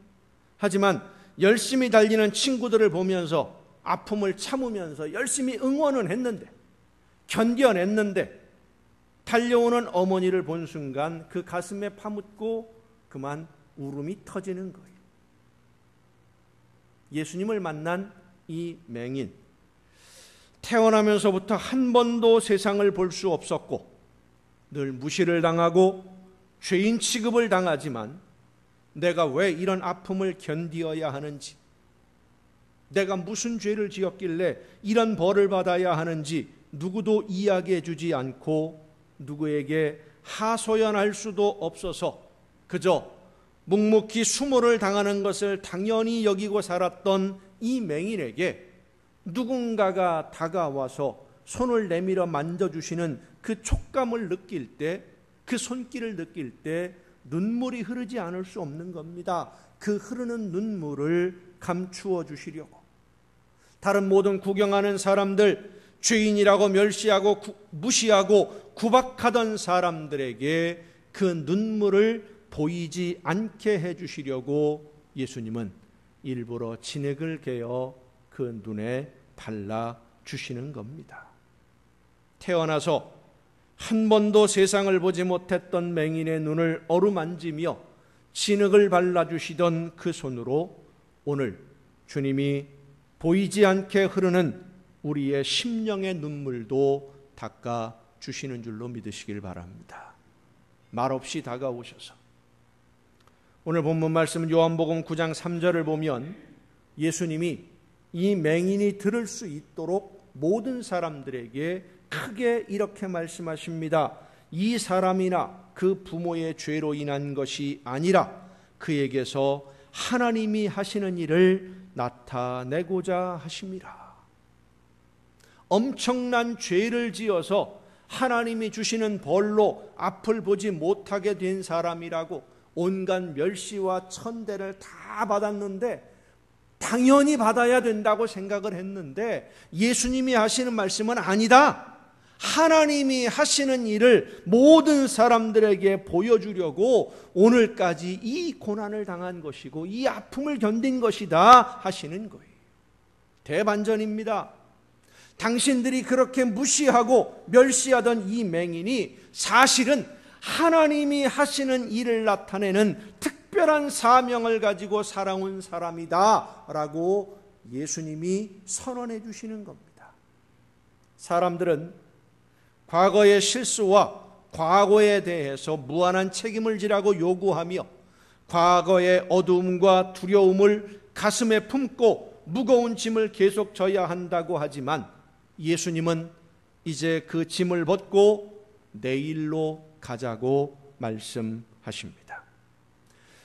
하지만 열심히 달리는 친구들을 보면서 아픔을 참으면서 열심히 응원은 했는데, 견뎌냈는데 달려오는 어머니를 본 순간 그 가슴에 파묻고 그만 울음이 터지는 거예요. 예수님을 만난 이 맹인, 태어나면서부터 한 번도 세상을 볼 수 없었고 늘 무시를 당하고 죄인 취급을 당하지만 내가 왜 이런 아픔을 견디어야 하는지, 내가 무슨 죄를 지었길래 이런 벌을 받아야 하는지 누구도 이야기해 주지 않고 누구에게 하소연할 수도 없어서 그저 묵묵히 수모를 당하는 것을 당연히 여기고 살았던 이 맹인에게 누군가가 다가와서 손을 내밀어 만져주시는 그 촉감을 느낄 때, 그 손길을 느낄 때 눈물이 흐르지 않을 수 없는 겁니다. 그 흐르는 눈물을 감추어 주시려고. 다른 모든 구경하는 사람들, 죄인이라고 멸시하고 무시하고 구박하던 사람들에게 그 눈물을 보이지 않게 해주시려고 예수님은 일부러 진액을 개어 그 눈에 발라주시는 겁니다. 태어나서 한 번도 세상을 보지 못했던 맹인의 눈을 어루만지며 진흙을 발라주시던 그 손으로 오늘 주님이 보이지 않게 흐르는 우리의 심령의 눈물도 닦아주시는 줄로 믿으시길 바랍니다. 말없이 다가오셔서 오늘 본문 말씀 요한복음 9장 3절을 보면 예수님이 이 맹인이 들을 수 있도록 모든 사람들에게 크게 이렇게 말씀하십니다. 이 사람이나 그 부모의 죄로 인한 것이 아니라 그에게서 하나님이 하시는 일을 나타내고자 하심이라. 엄청난 죄를 지어서 하나님이 주시는 벌로 앞을 보지 못하게 된 사람이라고 온갖 멸시와 천대를 다 받았는데 당연히 받아야 된다고 생각을 했는데 예수님이 하시는 말씀은 아니다. 하나님이 하시는 일을 모든 사람들에게 보여주려고 오늘까지 이 고난을 당한 것이고 이 아픔을 견딘 것이다 하시는 거예요. 대반전입니다. 당신들이 그렇게 무시하고 멸시하던 이 맹인이 사실은 하나님이 하시는 일을 나타내는 특별한 사명을 가지고 살아온 사람이다 라고 예수님이 선언해 주시는 겁니다. 사람들은 과거의 실수와 과거에 대해서 무한한 책임을 지라고 요구하며 과거의 어두움과 두려움을 가슴에 품고 무거운 짐을 계속 져야 한다고 하지만 예수님은 이제 그 짐을 벗고 내일로 가자고 말씀하십니다.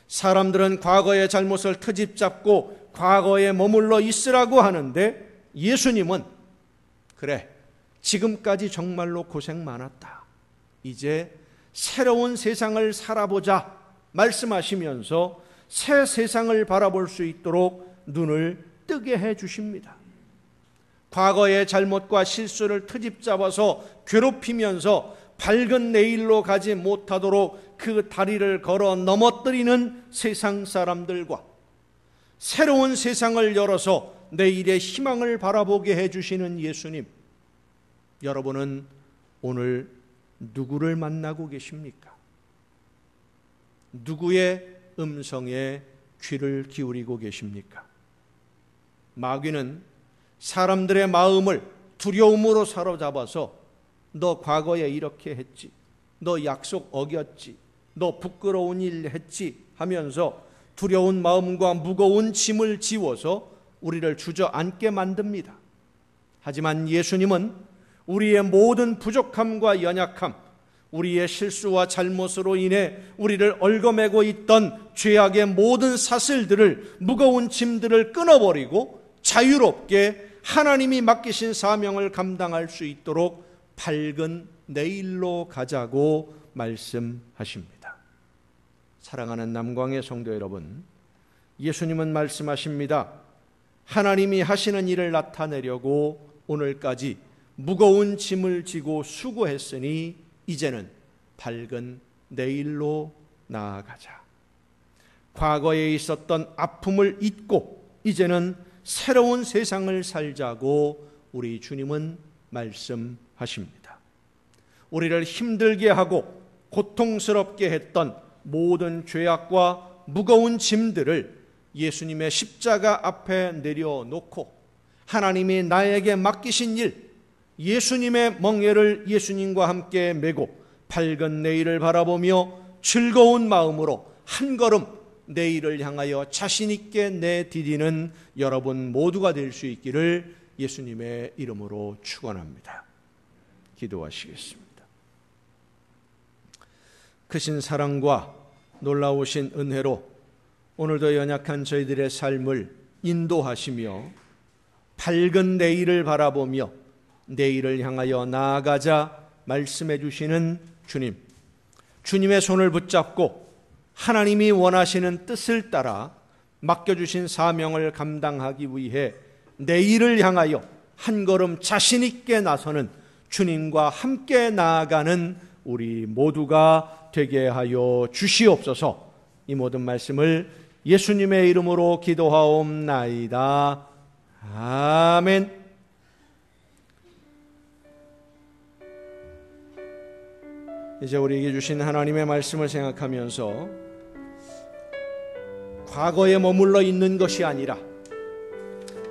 사람들은 과거의 잘못을 트집잡고 과거에 머물러 있으라고 하는데 예수님은 그래, 지금까지 정말로 고생 많았다. 이제 새로운 세상을 살아보자 말씀하시면서 새 세상을 바라볼 수 있도록 눈을 뜨게 해 주십니다. 과거의 잘못과 실수를 트집잡아서 괴롭히면서 밝은 내일로 가지 못하도록 그 다리를 걸어 넘어뜨리는 세상 사람들과 새로운 세상을 열어서 내일의 희망을 바라보게 해주시는 예수님, 여러분은 오늘 누구를 만나고 계십니까? 누구의 음성에 귀를 기울이고 계십니까? 마귀는 사람들의 마음을 두려움으로 사로잡아서 너 과거에 이렇게 했지, 너 약속 어겼지, 너 부끄러운 일 했지 하면서 두려운 마음과 무거운 짐을 지워서 우리를 주저앉게 만듭니다. 하지만 예수님은 우리의 모든 부족함과 연약함, 우리의 실수와 잘못으로 인해 우리를 얽어매고 있던 죄악의 모든 사슬들을, 무거운 짐들을 끊어버리고 자유롭게 하나님이 맡기신 사명을 감당할 수 있도록 밝은 내일로 가자고 말씀하십니다. 사랑하는 남광의 성도 여러분, 예수님은 말씀하십니다. 하나님이 하시는 일을 나타내려고 오늘까지 무거운 짐을 지고 수고했으니 이제는 밝은 내일로 나아가자. 과거에 있었던 아픔을 잊고 이제는 새로운 세상을 살자고 우리 주님은 말씀하십니다. 우리를 힘들게 하고 고통스럽게 했던 모든 죄악과 무거운 짐들을 예수님의 십자가 앞에 내려놓고 하나님이 나에게 맡기신 일, 예수님의 멍에를 예수님과 함께 메고 밝은 내일을 바라보며 즐거운 마음으로 한 걸음 내일을 향하여 자신 있게 내디디는 여러분 모두가 될 수 있기를 예수님의 이름으로 축원합니다. 기도하시겠습니다. 크신 사랑과 놀라우신 은혜로 오늘도 연약한 저희들의 삶을 인도하시며 밝은 내일을 바라보며 내일을 향하여 나아가자 말씀해 주시는 주님, 주님의 손을 붙잡고 하나님이 원하시는 뜻을 따라 맡겨주신 사명을 감당하기 위해 내일을 향하여 한 걸음 자신 있게 나서는 주님과 함께 나아가는 우리 모두가 되게 하여 주시옵소서. 이 모든 말씀을 예수님의 이름으로 기도하옵나이다. 아멘. 이제 우리에게 주신 하나님의 말씀을 생각하면서 과거에 머물러 있는 것이 아니라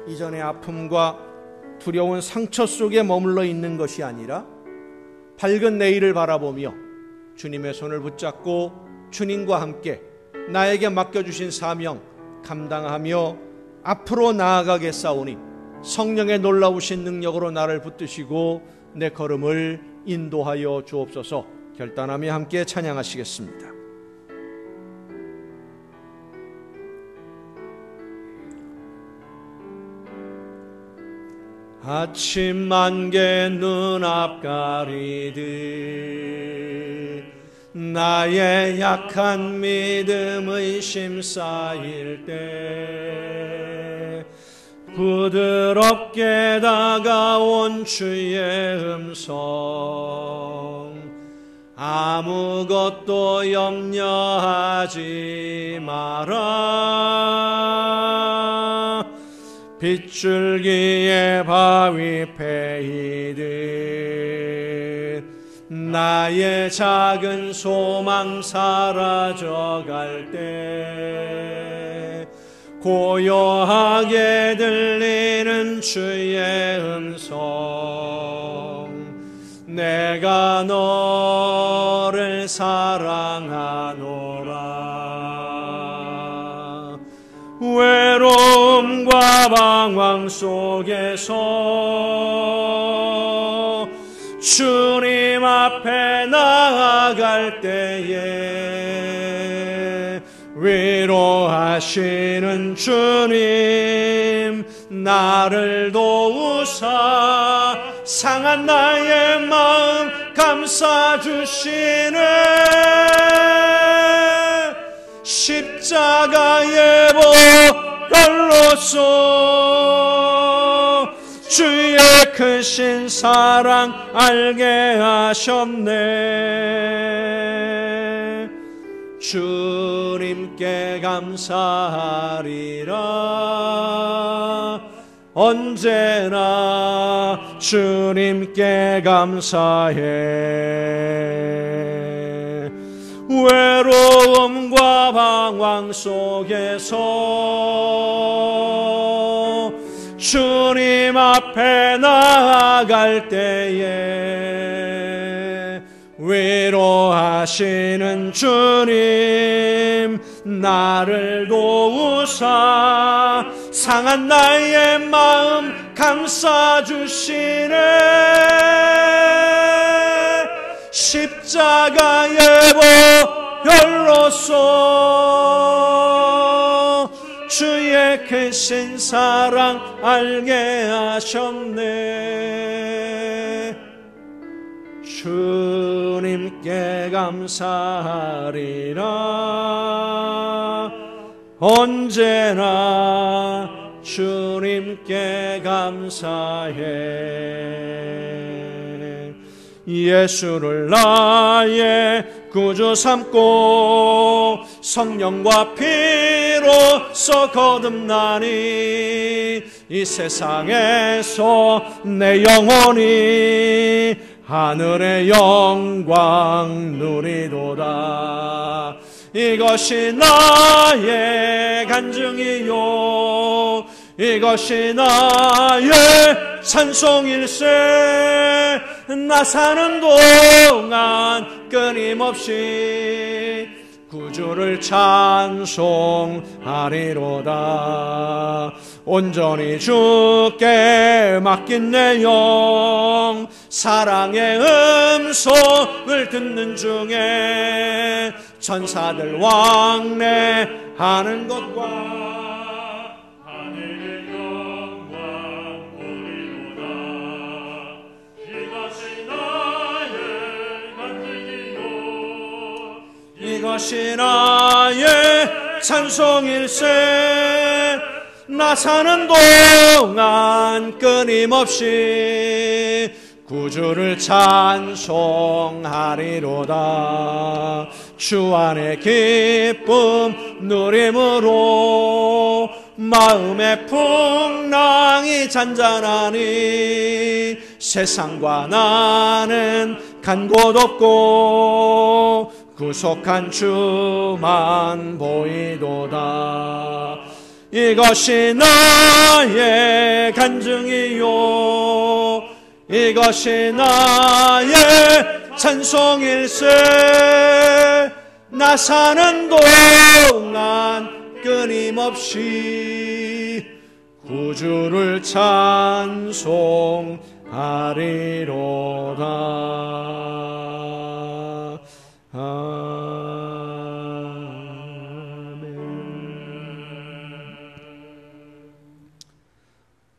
이전의 아픔과 두려운 상처 속에 머물러 있는 것이 아니라 밝은 내일을 바라보며 주님의 손을 붙잡고 주님과 함께 나에게 맡겨주신 사명 감당하며 앞으로 나아가겠사오니 성령의 놀라우신 능력으로 나를 붙드시고 내 걸음을 인도하여 주옵소서. 결단하며 함께 찬양하시겠습니다. 아침 안개 눈앞 가리듯 나의 약한 믿음 의심 쌓일 때 부드럽게 다가온 주의 음성 아무것도 염려하지 마라. 빗줄기에 바위 패이듯 나의 작은 소망 사라져갈 때 고요하게 들리는 주의 음성 내가 너를 사랑하노라. 외로움과 방황 속에서 주님 앞에 나아갈 때에 위로하시는 주님 나를 도우사 상한 나의 마음 감싸주시네. 십자가의 보혈로써 주의 크신 사랑 알게 하셨네. 주님께 감사하리라. 언제나 주님께 감사해. 외로움과 방황 속에서 주님 앞에 나아갈 때에 위로하시는 주님 나를 도우사 상한 나의 마음 감싸주시네. 십자가의 보혈로써 주의 크신 사랑 알게 하셨네. 주님께 감사하리라. 언제나 주님께 감사해. 예수를 나의 구주 삼고 성령과 피로써 거듭나니 이 세상에서 내 영혼이 하늘의 영광 누리도다. 이것이 나의 간증이요 이것이 나의 찬송일세. 나 사는 동안 끊임없이 구주를 찬송하리로다. 온전히 주께 맡긴 내 영, 사랑의 음성을 듣는 중에 천사들 왕래하는 것과 하늘의 영광 보리로다. 이것이 나의 간증이요, 이것이 나의 찬송일세. 나 사는 동안 끊임없이 구주를 찬송하리로다. 주 안에 기쁨 누림으로 마음의 풍랑이 잔잔하니 세상과 나는 간 곳 없고 구속한 주만 보이도다. 이것이 나의 간증이요, 이것이 나의 찬송일세. 나 사는 동안 끊임없이 구주를 찬송하리로다.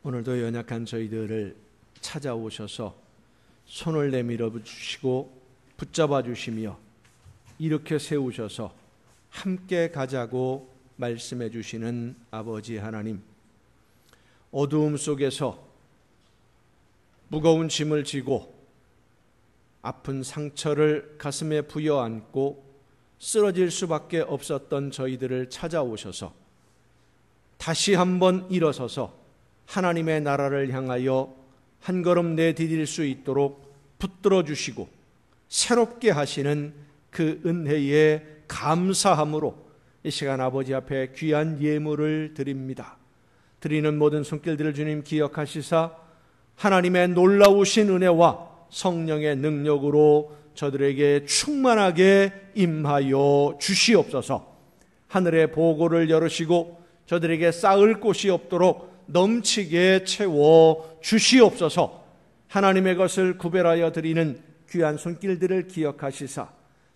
오늘도 연약한 저희들을 찾아오셔서 손을 내밀어 주시고 붙잡아 주시며 이렇게 세우셔서 함께 가자고 말씀해 주시는 아버지 하나님, 어두움 속에서 무거운 짐을 지고 아픈 상처를 가슴에 부여안고 쓰러질 수밖에 없었던 저희들을 찾아오셔서 다시 한번 일어서서 하나님의 나라를 향하여 한 걸음 내디딜 수 있도록 붙들어 주시고 새롭게 하시는 그 은혜에 감사함으로 이 시간 아버지 앞에 귀한 예물을 드립니다. 드리는 모든 손길들을 주님 기억하시사 하나님의 놀라우신 은혜와 성령의 능력으로 저들에게 충만하게 임하여 주시옵소서. 하늘의 보고를 열으시고 저들에게 쌓을 곳이 없도록 넘치게 채워 주시옵소서. 하나님의 것을 구별하여 드리는 귀한 손길들을 기억하시사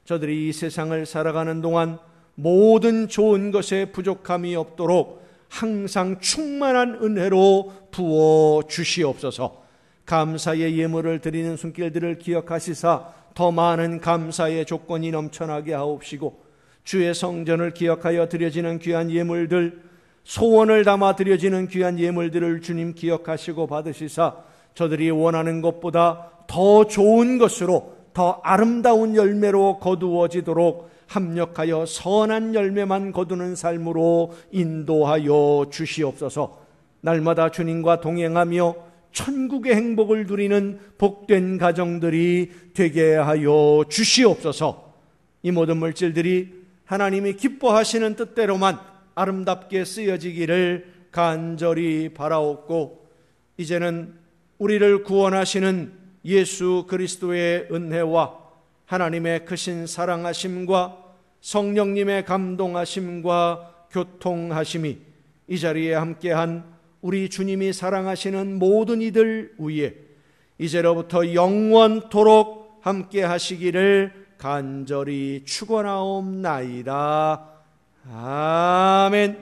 저들이 이 세상을 살아가는 동안 모든 좋은 것에 부족함이 없도록 항상 충만한 은혜로 부어 주시옵소서. 감사의 예물을 드리는 손길들을 기억하시사 더 많은 감사의 조건이 넘쳐나게 하옵시고 주의 성전을 기억하여 드려지는 귀한 예물들, 소원을 담아 드려지는 귀한 예물들을 주님 기억하시고 받으시사 저들이 원하는 것보다 더 좋은 것으로 더 아름다운 열매로 거두어지도록 합력하여 선한 열매만 거두는 삶으로 인도하여 주시옵소서. 날마다 주님과 동행하며 천국의 행복을 누리는 복된 가정들이 되게 하여 주시옵소서. 이 모든 물질들이 하나님이 기뻐하시는 뜻대로만 아름답게 쓰여지기를 간절히 바라옵고 이제는 우리를 구원하시는 예수 그리스도의 은혜와 하나님의 크신 사랑하심과 성령님의 감동하심과 교통하심이 이 자리에 함께한 우리 주님이 사랑하시는 모든 이들 위에 이제로부터 영원토록 함께하시기를 간절히 축원하옵나이다. 아멘.